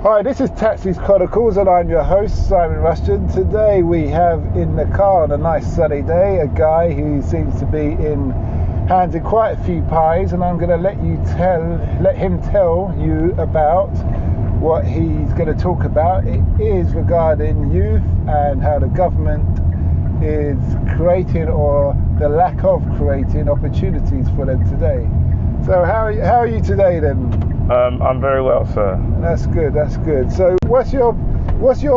Hi, this is Chronicles and I'm your host, Simon Rushton. Today we have in the car on a nice sunny day a guy who seems to be handing quite a few pies, and I'm going to let him tell you about what he's going to talk about. It is regarding youth and how the government is creating, or the lack of creating, opportunities for them today. So how are you today then? I'm very well, sir. That's good. So what's your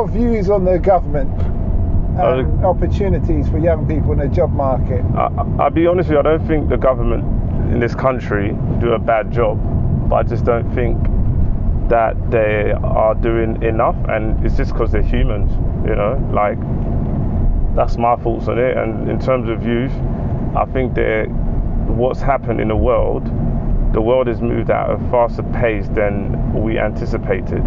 views on the government and opportunities for young people in the job market? I'll be honest with you, I don't think the government in this country do a bad job, but I just don't think that they are doing enough, and it's just because they're humans, like, that's my thoughts on it. And in terms of youth, I think what's happened in the world has moved at a faster pace than we anticipated.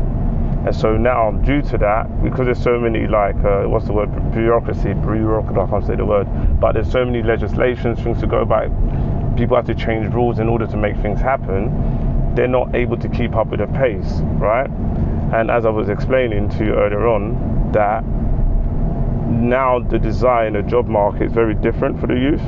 And so now, due to that, because there's so many, bureaucracy, I can't say the word, but there's so many legislations, things to go by, people have to change rules in order to make things happen, they're not able to keep up with the pace, right? And as I was explaining to you earlier on, that now the desire in the job market is very different for the youth.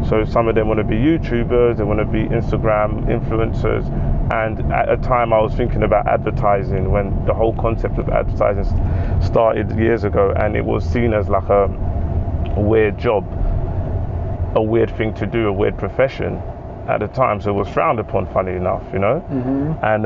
So some of them want to be YouTubers, they want to be Instagram influencers. And at a time I was thinking about advertising, when the whole concept of advertising started years ago, and it was seen as like a weird job, a weird thing to do, a weird profession at the time. So it was frowned upon, funny enough, Mm-hmm. And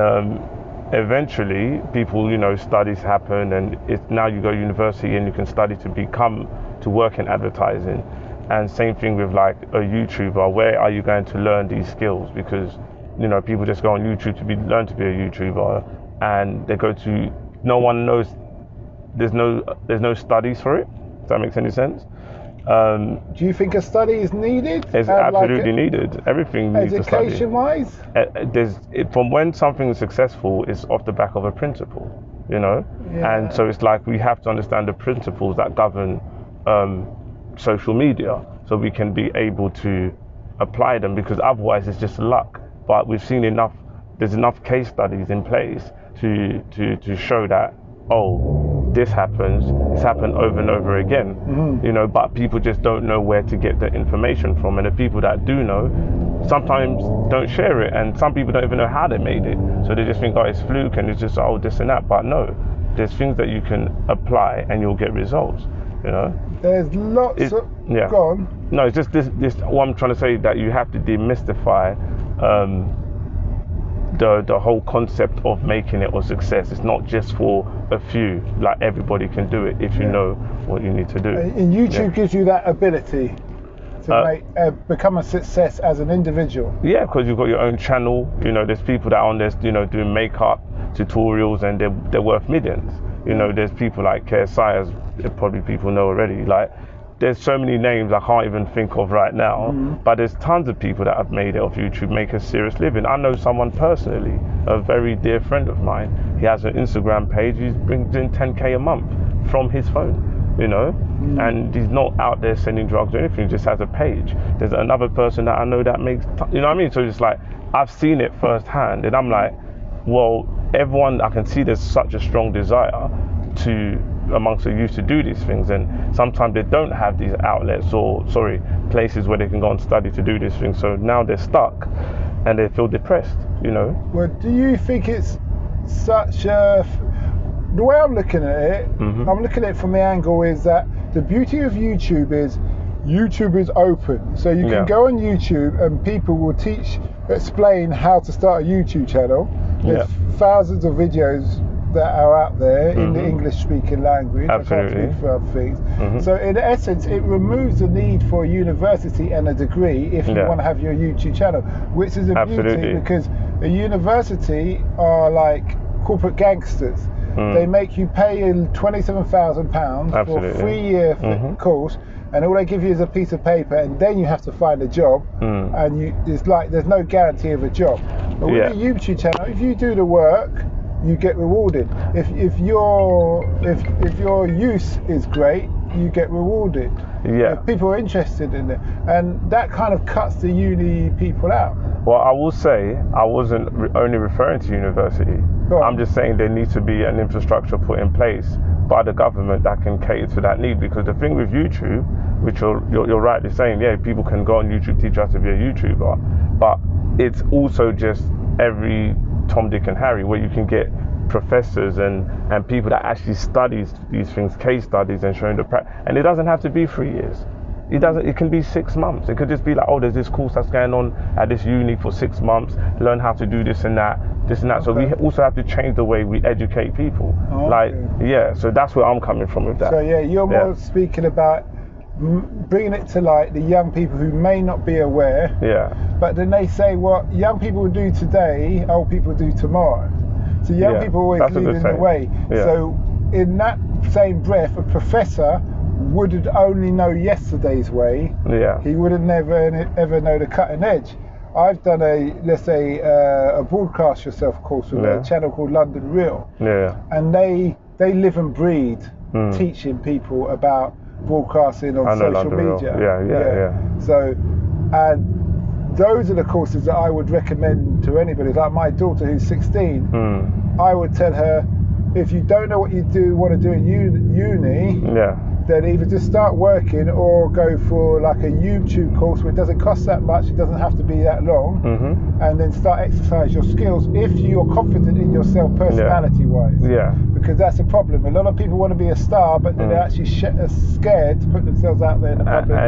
eventually people, studies happen, and now you go to university and you can study to work in advertising. And same thing with like a YouTuber. Where are you going to learn these skills? Because people just go on YouTube to learn to be a YouTuber, and they go to, no one knows. There's no studies for it. Does that make any sense? Do you think a study is needed? It's absolutely needed. Everything needs a study. Education-wise? From when something is successful, it's off the back of a principle, Yeah. And so it's like we have to understand the principles that govern social media, so we can be able to apply them, because otherwise it's just luck. But we've seen there's enough case studies in place to show that, this happens, it's happened over and over again. Mm-hmm. But people just don't know where to get the information from, and the people that do know sometimes don't share it, and some people don't even know how they made it, so they just think, it's fluke, and it's just this and that. But no, there's things that you can apply and you'll get results. There's lots of... Yeah. Go on. No, it's just this what I'm trying to say, that you have to demystify the whole concept of making it or success. It's not just for a few. Like, everybody can do it if you know what you need to do. And YouTube gives you that ability to become a success as an individual. Yeah, because you've got your own channel. There's people that are on there, doing makeup tutorials, and they're worth millions. There's people like KSI, as probably people know already. Like, there's so many names I can't even think of right now. Mm-hmm. But there's tons of people that have made it off YouTube, make a serious living. I know someone personally, a very dear friend of mine. He has an Instagram page. He brings in 10K a month from his phone. Mm-hmm. And he's not out there sending drugs or anything. He just has a page. There's another person that I know that makes, you know what I mean? So it's like, I've seen it firsthand, and I'm like, well, everyone, I can see there's such a strong desire amongst the youth to do these things, and sometimes they don't have these outlets places where they can go and study to do these things. So now they're stuck and they feel depressed. Well, do you think it's such a... The way I'm looking at it, Mm-hmm. I'm looking at it from the angle is that the beauty of YouTube is open. So you can go on YouTube and people will explain how to start a YouTube channel. There's thousands of videos that are out there in the English-speaking language. Absolutely. I can't speak for other things. Mm-hmm. So in essence, it removes the need for a university and a degree if you want to have your YouTube channel, which is a beauty, because a university are like corporate gangsters. They make you pay £27,000 for a 3-year course, and all they give you is a piece of paper, and then you have to find a job, and it's like there's no guarantee of a job. But with a YouTube channel, if you do the work, you get rewarded. If your use is great, you get rewarded. If people are interested in it, and that kind of cuts the uni people out. Well, I will say I wasn't only referring to university. I'm just saying there needs to be an infrastructure put in place by the government that can cater to that need. Because the thing with YouTube, which you're rightly saying, yeah, people can go on YouTube, teach how to be a YouTuber, but it's also just every Tom, Dick and Harry, where you can get professors and people that actually studies these things, case studies, and showing the practice. And it doesn't have to be 3 years. It can be 6 months. It could just be like, oh, there's this course that's going on at this uni for 6 months, learn how to do this and that. Okay. So we also have to change the way we educate people. So that's where I'm coming from with that. So you're more speaking about bringing it to light the young people who may not be aware. But then they say what young people do today, old people do tomorrow. So young people always leading the way. So in that same breath, a professor would only know yesterday's way. He wouldn't ever know the cutting edge. I've done a broadcast yourself course with a channel called London Real. And they live and breathe teaching people about broadcasting on social media. So, and those are the courses that I would recommend to anybody. Like my daughter who's 16, I would tell her, if you don't know what you want to do at uni, then either just start working or go for like a YouTube course where it doesn't cost that much, it doesn't have to be that long, and then start exercise your skills if you're confident in yourself personality wise. Because that's a problem. A lot of people want to be a star, but they're actually scared to put themselves out there in the public.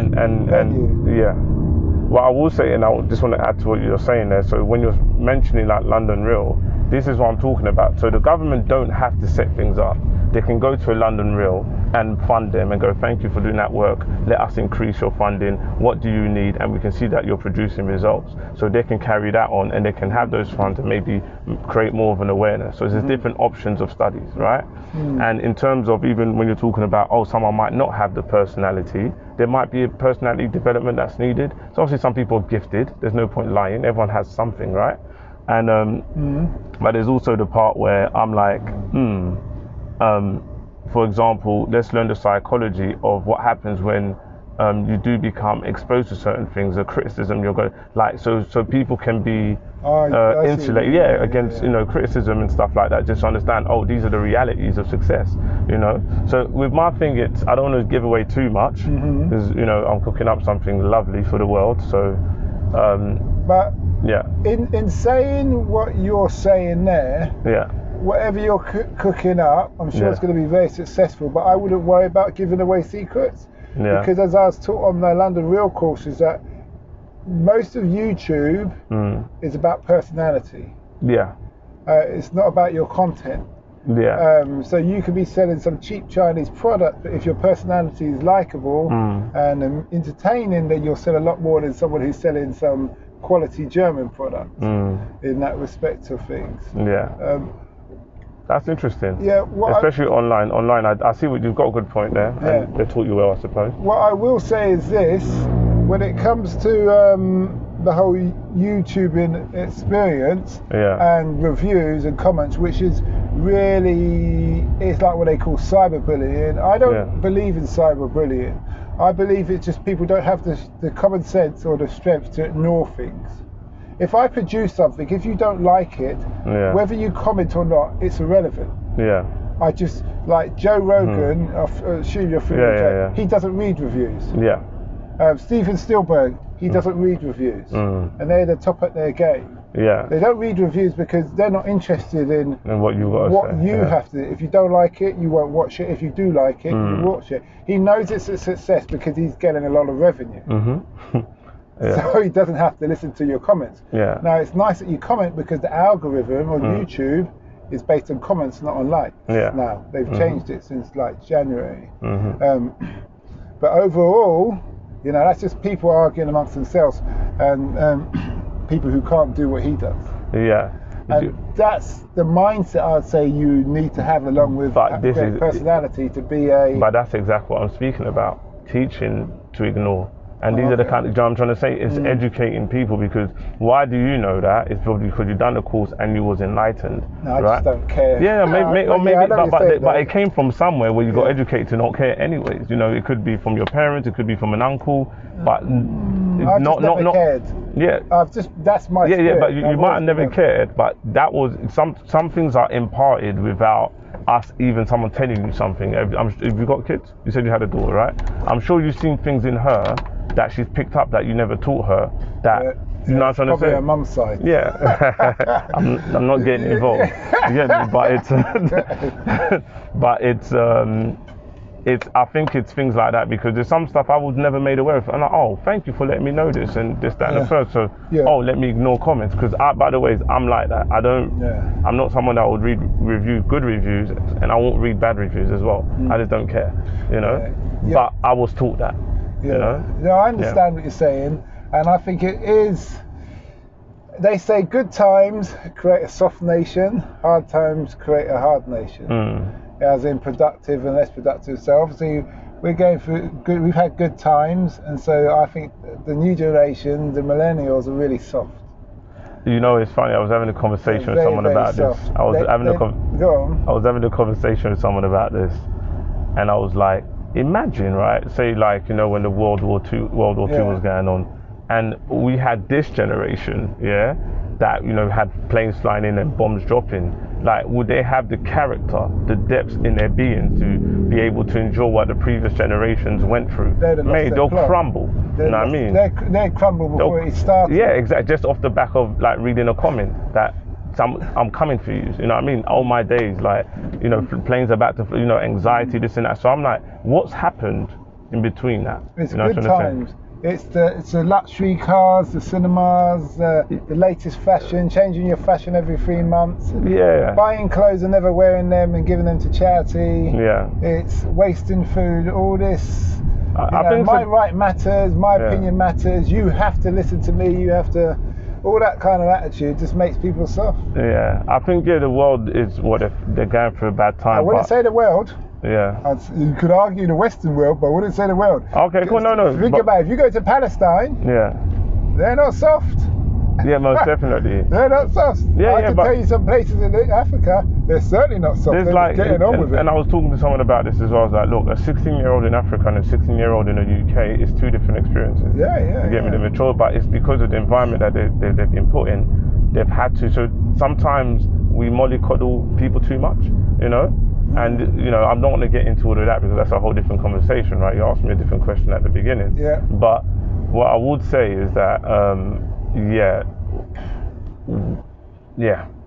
Well, I will say, and I just want to add to what you're saying there. So when you're mentioning like London Real, this is what I'm talking about. So the government don't have to set things up. They can go to a London Real and fund them and go, thank you for doing that work. Let us increase your funding. What do you need? And we can see that you're producing results. So they can carry that on and they can have those funds and maybe create more of an awareness. So there's different options of studies, right? And in terms of even when you're talking about, someone might not have the personality, there might be a personality development that's needed. So obviously some people are gifted. There's no point lying. Everyone has something, right? And but there's also the part where I'm like, for example, let's learn the psychology of what happens when you do become exposed to certain things, the criticism you're going so people can be insulated against criticism and stuff like that, just to understand these are the realities of success, so with my thing, it's I don't want to give away too much because I'm cooking up something lovely for the world, so but in saying what you're saying there, whatever you're cooking up, I'm sure it's going to be very successful, but I wouldn't worry about giving away secrets. Because as I was taught on the London Real course, is that most of YouTube is about personality. It's not about your content. So you could be selling some cheap Chinese product, but if your personality is likable and entertaining, then you'll sell a lot more than someone who's selling some quality German product in that respect of things. That's interesting. Especially online. I see what you've got a good point there, and they taught you well, I suppose. What I will say is this: when it comes to the whole YouTubing experience and reviews and comments, which is really, it's like what they call cyberbullying. I don't believe in cyberbullying. I believe it's just people don't have the common sense or the strength to ignore things. If I produce something, if you don't like it, whether you comment or not, it's irrelevant. I just, like Joe Rogan, I assume you're familiar with Joe, he doesn't read reviews. Steven Spielberg, he doesn't read reviews. And they're the top at their game. They don't read reviews because they're not interested in what you have to. If you don't like it, you won't watch it. If you do like it, you watch it. He knows it's a success because he's getting a lot of revenue. So he doesn't have to listen to your comments. Now it's nice that you comment because the algorithm on YouTube is based on comments, not on likes. Now they've changed it since like January. But overall, that's just people arguing amongst themselves and people who can't do what he does. And that's the mindset I'd say you need to have along with great personality to be a. But that's exactly what I'm speaking about. Teaching to ignore. And these are the kind of I'm trying to say, it's educating people, because why do you know that? It's probably because you've done the course and you was enlightened. I just don't care. But it came from somewhere where you got educated to not care anyways. It could be from your parents, it could be from an uncle, but I've just never cared. Yeah. That's my spirit. Yeah, but you might have never cared, but that was, some things are imparted without us, even someone telling you something. Have you got kids? You said you had a daughter, right? I'm sure you've seen things in her that she's picked up that you never taught her, that you know what I'm trying to say? Probably her mum's side. Yeah. I'm not getting involved. Yeah, but it's I think it's things like that, because there's some stuff I was never made aware of, and like, oh, thank you for letting me know this and this, that, and the first. So let me ignore comments, because by the way, I'm like that. I'm not someone that would read good reviews, and I won't read bad reviews as well. I just don't care, you know. But I was taught that. You know? No, I understand what you're saying, and I think it is. They say good times create a soft nation, hard times create a hard nation. As in productive and less productive. So obviously we're going through we've had good times, and so I think the new generation, the millennials, are really soft. You know, it's funny, I was having a conversation with someone about this. I was having a conversation with someone about this, and I was like, imagine, right, say, like, you know, when the World War II was going on, and we had this generation, that, you know, had planes flying in and bombs dropping. Like, would they have the character, the depth in their being to be able to endure what the previous generations went through? They'll crumble. You know what I mean? They crumble before it started. Yeah, exactly. Just off the back of, like, reading a comment that I'm coming for you. You know what I mean? All my days, like, you know, planes about to, you know, anxiety, this and that. So I'm like, what's happened in between that? It's good times. It's the luxury cars, the cinemas, the latest fashion, changing your fashion every 3 months. Yeah. Buying clothes and never wearing them and giving them to charity. Yeah. It's wasting food, all this. I think my right matters, my opinion matters, you have to listen to me, you have to... All that kind of attitude just makes people soft. Yeah. I think, the world is they're going through a bad time. I wouldn't say the world. Yeah. You could argue the Western world, but I wouldn't say the world. Okay, cool. No. Think about it. If you go to Palestine, they're not soft. Yeah, most definitely. They're not soft. I can tell you some places in Africa, they're certainly not soft. They're like, getting on with it. And I was talking to someone about this as well. I was like, look, a 16-year-old in Africa and a 16-year-old in the UK is two different experiences. Yeah. You get me? They're mature, but it's because of the environment that they've been put in. They've had to. So sometimes we mollycoddle people too much, you know? And, you know, I'm not going to get into all of that because that's a whole different conversation, right? You asked me a different question at the beginning. Yeah. But what I would say is that,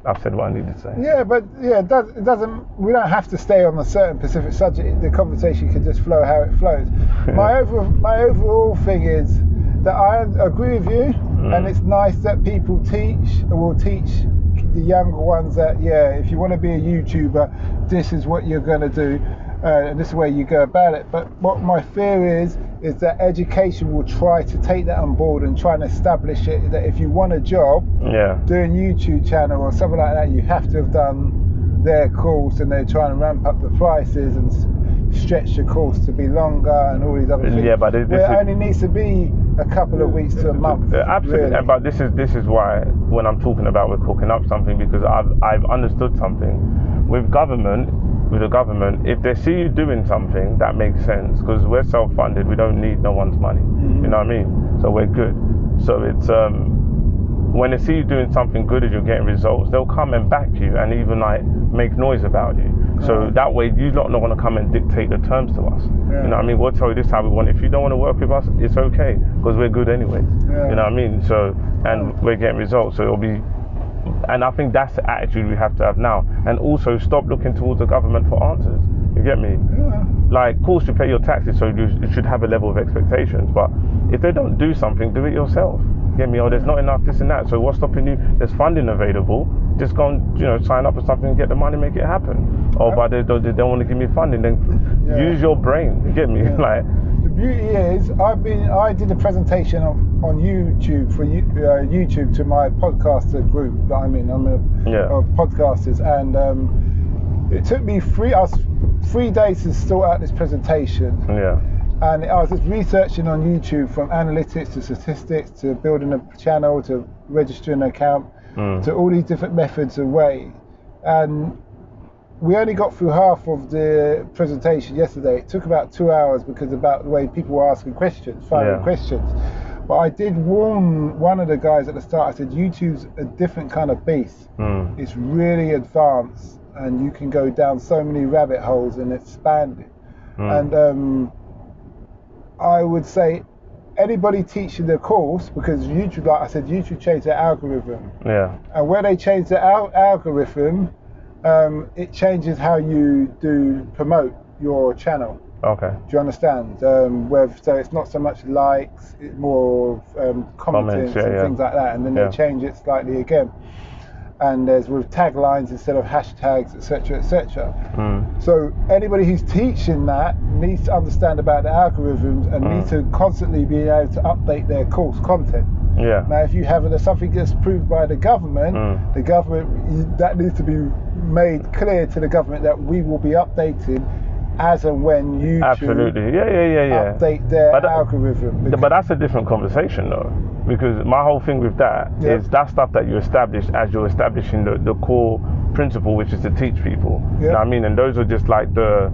I've said what I need to say. Yeah, but it doesn't. We don't have to stay on a certain specific subject. The conversation can just flow how it flows. My overall thing is that I agree with you, and it's nice that people will teach the younger ones that if you want to be a YouTuber, this is what you're going to do, and this is the way you go about it. But what my fear is that education will try to take that on board and try and establish it that if you want a job doing YouTube channel or something like that, you have to have done their course, and they're trying to ramp up the prices and stretch the course to be longer and all these other things. Yeah, but it only needs to be a couple of weeks to a month. Absolutely, really. But this is why when I'm talking about we're cooking up something, because I've understood something with the government, if they see you doing something that makes sense, because we're self-funded, we don't need no one's money. You know what I mean? So we're good. So it's when they see you doing something good and you're getting results, they'll come and back you and even like make noise about you. So that way you're not going to come and dictate the terms to us. You know what I mean? We'll tell you this how we want. If you don't want to work with us, it's okay, because we're good anyway. You know what I mean? So, and we're getting results, so it'll be. And I think that's the attitude we have to have now. And also stop looking towards the government for answers. You get me? Like, of course you pay your taxes, so you should have a level of expectations. But if they don't do something, do it yourself. You get me? Or there's not enough this and that. So what's stopping you? There's funding available. Just go and, sign up for something and get the money, make it happen. But they don't want to give me funding. Then use your brain. You get me? Like. The beauty is, I did a presentation on YouTube for YouTube to my podcaster group that I'm in. I'm of podcasters, and it took me 3 days to sort out this presentation. And I was just researching on YouTube, from analytics to statistics to building a channel to registering an account to all these different methods and ways. And we only got through half of the presentation yesterday. It took about 2 hours because about the way people were asking questions, firing questions. But I did warn one of the guys at the start. I said, YouTube's a different kind of beast. It's really advanced, and you can go down so many rabbit holes and expand it. And I would say anybody teaching the course, because YouTube, like I said, YouTube changed their algorithm. Yeah. And when they change the algorithm, it changes how you do promote your channel. Okay. Do you understand? So it's not so much likes, it's more comments and things like that, and then they change it slightly again. And there's with taglines instead of hashtags, etc., etc. So anybody who's teaching that needs to understand about the algorithms and needs to constantly be able to update their course content. Yeah. Now, if you have something that's approved by the government, that needs to be made clear to the government that we will be updating as and when YouTube update their algorithm. But that's a different conversation, though, because my whole thing with that is that stuff that you establish as you're establishing the core principle, which is to teach people. You know what I mean? And those are just like the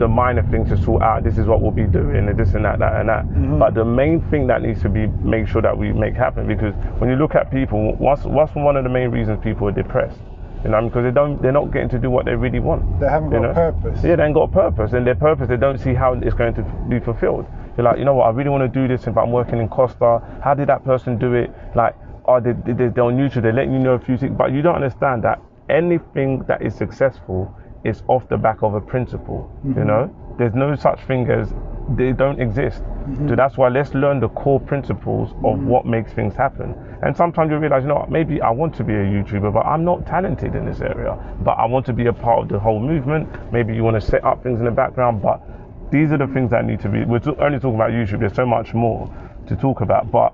minor things to sort out. This is what we'll be doing, and this and that, and that. But the main thing that needs to be made sure that we make happen, because when you look at people, what's one of the main reasons people are depressed? You know, because they're not getting to do what they really want. They haven't got a purpose. Yeah, they ain't got a purpose, and their purpose, they don't see how it's going to be fulfilled. They're like, you know what, I really want to do this, but I'm working in Costa. How did that person do it? Like, they're on YouTube, they're letting you know a few things, but you don't understand that anything that is successful is off the back of a principle. You know, there's no such thing as they don't exist. So that's why let's learn the core principles of what makes things happen. And sometimes you realize, you know what, maybe I want to be a YouTuber, but I'm not talented in this area, but I want to be a part of the whole movement. Maybe you want to set up things in the background, but these are the things that need to be, we're only talking about YouTube, there's so much more to talk about, but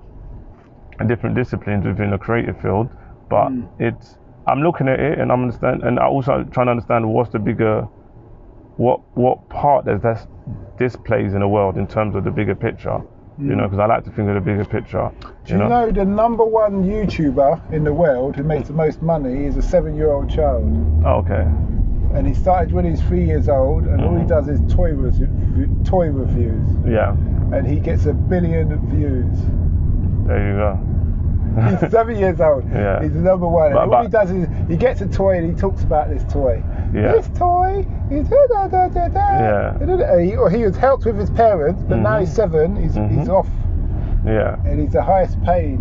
different disciplines within the creative field. But I'm looking at it and I'm understand, and I also trying to understand what's the bigger, what part does this plays in the world in terms of the bigger picture. You know, because I like to think of the bigger picture. Do you know the number one YouTuber in the world who makes the most money is a 7-year-old child? Oh, okay. And he started when he's 3 years old, and all he does is toy reviews. Yeah. And he gets 1 billion views. There you go. He's 7 years old. Yeah. He's the number one. And all he does is he gets a toy and he talks about this toy. Yeah. This toy is he was helped with his parents, but now he's 7. He's off. Yeah. And he's the highest paid.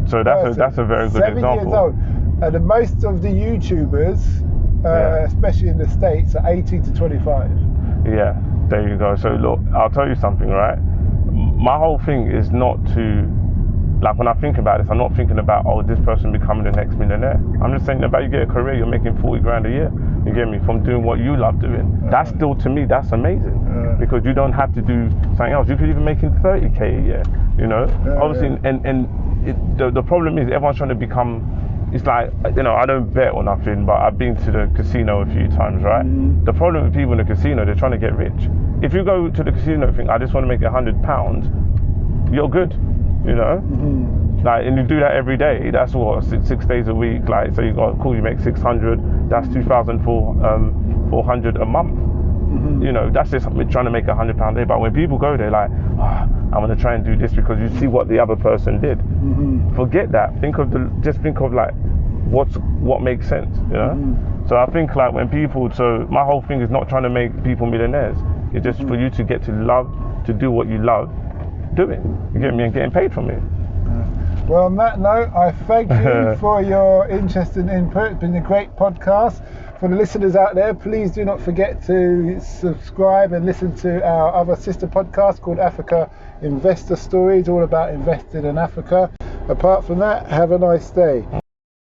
So that's a very good 7 example. 7 years old. And most of the YouTubers, especially in the States, are 18 to 25. Yeah. There you go. So look, I'll tell you something, right? My whole thing is not to, like, when I think about this, I'm not thinking about, this person becoming the next millionaire. I'm just saying about you get a career, you're making 40 grand a year. You get me? From doing what you love doing. That's still, to me, that's amazing. Because you don't have to do something else. You could even make 30K a year, you know? Obviously, the problem is everyone's trying to become, it's like, you know, I don't bet or nothing, but I've been to the casino a few times, right? The problem with people in the casino, they're trying to get rich. If you go to the casino and think, I just want to make £100, you're good. You know, like, and you do that every day. That's what 6 days a week. Like, so you got cool. You make 600. That's 2,400 a month. You know, that's just trying to make £100 a day. But when people go there, like, I want to try and do this because you see what the other person did. Forget that. Think of like what makes sense. You know. So I think like when people. So my whole thing is not trying to make people millionaires. It's just for you to get to love to do what you love doing. You get me, and getting paid from it. Well, on that note, I thank you for your interest and input. It's been a great podcast. For the listeners out there, please do not forget to subscribe and listen to our other sister podcast called Africa Investor Stories, all about investing in Africa. Apart from that, have a nice day.